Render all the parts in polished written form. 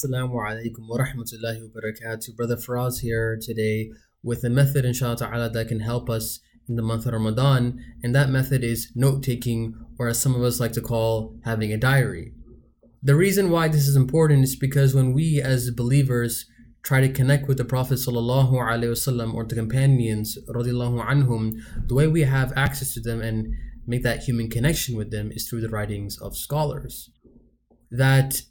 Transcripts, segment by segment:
Assalamu alaikum wa rahmatullahi wa barakatuh. Brother Faraz here today with a method, inshallah ta'ala, that can help us in the month of Ramadan. And that method is note taking, or as some of us like to call, having a diary. The reason why this is important is because when we as believers try to connect with the Prophet sallallahu alaihi wasallam or the companions radiallahu anhum, the way we have access to them and make that human connection with them is through the writings of scholars. That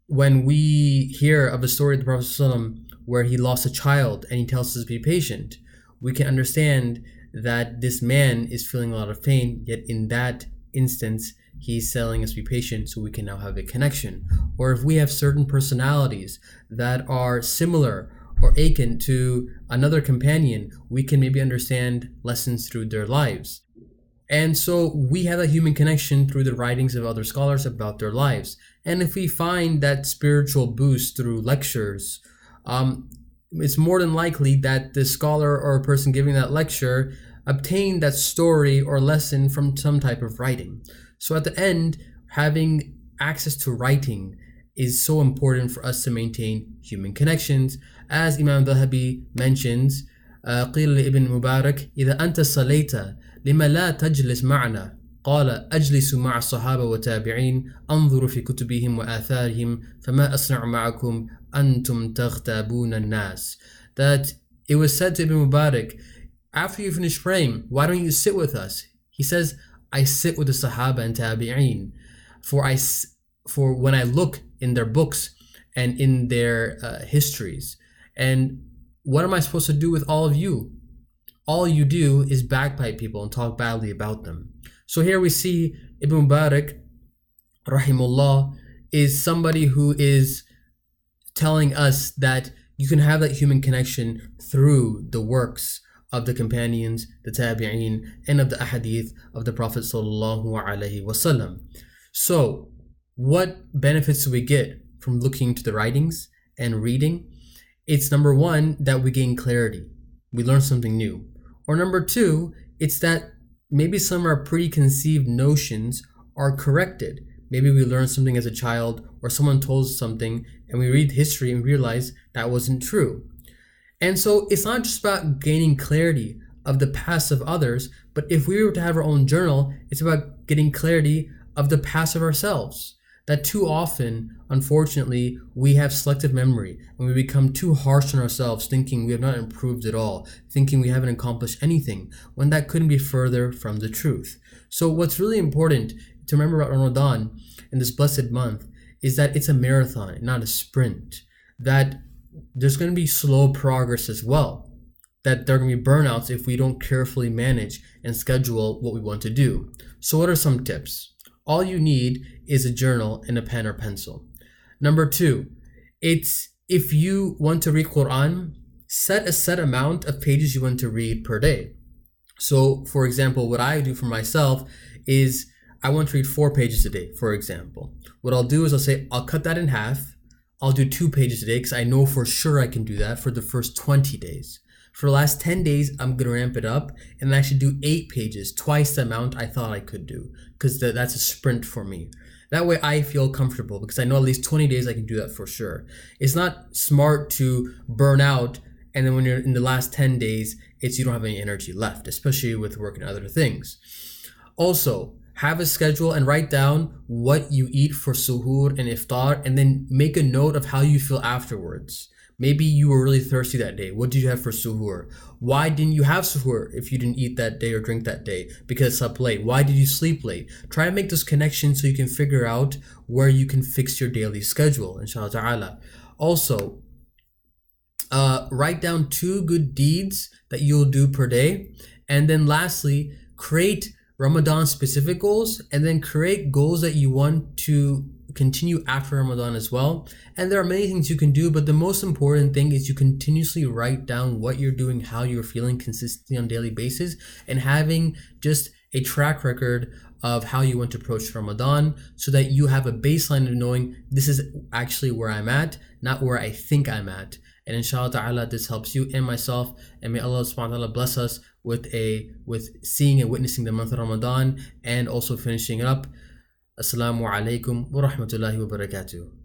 when we hear of a story of the Prophet ﷺ where he lost a child and he tells us to be patient, we can understand that this man is feeling a lot of pain, yet in that instance, he's telling us to be patient so we can now have a connection. Or if we have certain personalities that are similar or akin to another companion, we can maybe understand lessons through their lives. And so we have a human connection through the writings of other scholars about their lives. And if we find that spiritual boost through lectures, it's more than likely that the scholar or a person giving that lecture obtained that story or lesson from some type of writing. So at the end, having access to writing is so important for us to maintain human connections. As Imam Dhahabi mentions, قيل لابن مبارك إذا أنت صليت لما لا تجلس معنا قال أجلس مع الصحابة والتابعين أنظر في كتبهم وآثارهم فما أصنع معكم أنتم تغتابون الناس. That it was said to Ibn Mubarak, after you finish praying, why don't you sit with us? He says, I sit with the Sahaba and Tabi'een, for when I look in their books and in their histories. And what am I supposed to do with all of you? All you do is backbite people and talk badly about them. So here we see Ibn Mubarak, rahimullah, is somebody who is telling us that you can have that human connection through the works of the companions, the tabi'een, and of the ahadith of the Prophet sallallahu alaihi wasallam. So what benefits do we get from looking to the writings and reading? It's number one, that we gain clarity. We learn something new. Or number two, it's that maybe some of our preconceived notions are corrected. Maybe we learned something as a child, or someone told us something and we read history and realize that wasn't true. And so it's not just about gaining clarity of the past of others, but if we were to have our own journal, it's about getting clarity of the past of ourselves. That too often, unfortunately, we have selective memory and we become too harsh on ourselves, thinking we have not improved at all, thinking we haven't accomplished anything, when that couldn't be further from the truth. So what's really important to remember about Ramadan in this blessed month is that it's a marathon, not a sprint. That there's going to be slow progress as well. That there are going to be burnouts if we don't carefully manage and schedule what we want to do. So what are some tips? All you need is a journal and a pen or pencil. Number two, it's if you want to read Quran, set a set amount of pages you want to read per day. So for example, what I do for myself is I want to read 4 pages a day, for example. What I'll do is I'll cut that in half. I'll do 2 pages a day because I know for sure I can do that for the first 20 days. For the last 10 days, I'm going to ramp it up and actually do 8 pages, twice the amount I thought I could do, because that's a sprint for me. That way I feel comfortable because I know at least 20 days I can do that for sure. It's not smart to burn out and then when you're in the last 10 days, you don't have any energy left, especially with work and other things. Also, have a schedule and write down what you eat for suhoor and iftar, and then make a note of how you feel afterwards. Maybe you were really thirsty that day. What did you have for suhoor? Why didn't you have suhoor if you didn't eat that day or drink that day? Because it's up late. Why did you sleep late? Try to make those connections so you can figure out where you can fix your daily schedule, inshallah ta'ala. Also, write down 2 good deeds that you'll do per day. And then lastly, create Ramadan specific goals, and then create goals that you want to continue after Ramadan as well. And there are many things you can do, but the most important thing is you continuously write down what you're doing, how you're feeling consistently on a daily basis, and having just a track record of how you want to approach Ramadan, so that you have a baseline of knowing this is actually where I'm at, not where I think I'm at. And inshallah ta'ala, this helps you and myself, and may Allah subhanahu wa ta'ala bless us with seeing and witnessing the month of Ramadan and also finishing it up. Assalamu alaikum wa rahmatullahi wa barakatuh.